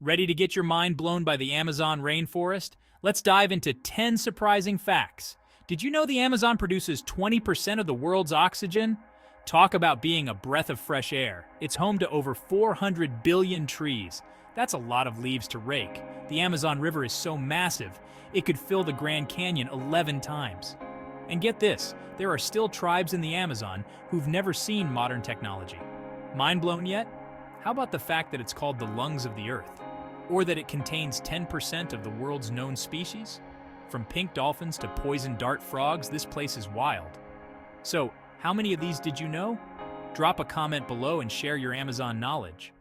Ready to get your mind blown by the Amazon rainforest? Let's dive into 10 surprising facts. Did you know the Amazon produces 20% of the world's oxygen? Talk about being a breath of fresh air. It's home to over 400 billion trees. That's a lot of leaves to rake. The Amazon River is so massive, it could fill the Grand Canyon 11 times. And get this, there are still tribes in the Amazon who've never seen modern technology. Mind blown yet? How about the fact that it's called the lungs of the earth? Or that it contains 10% of the world's known species? From pink dolphins to poison dart frogs, this place is wild. So, how many of these did you know? Drop a comment below and share your Amazon knowledge.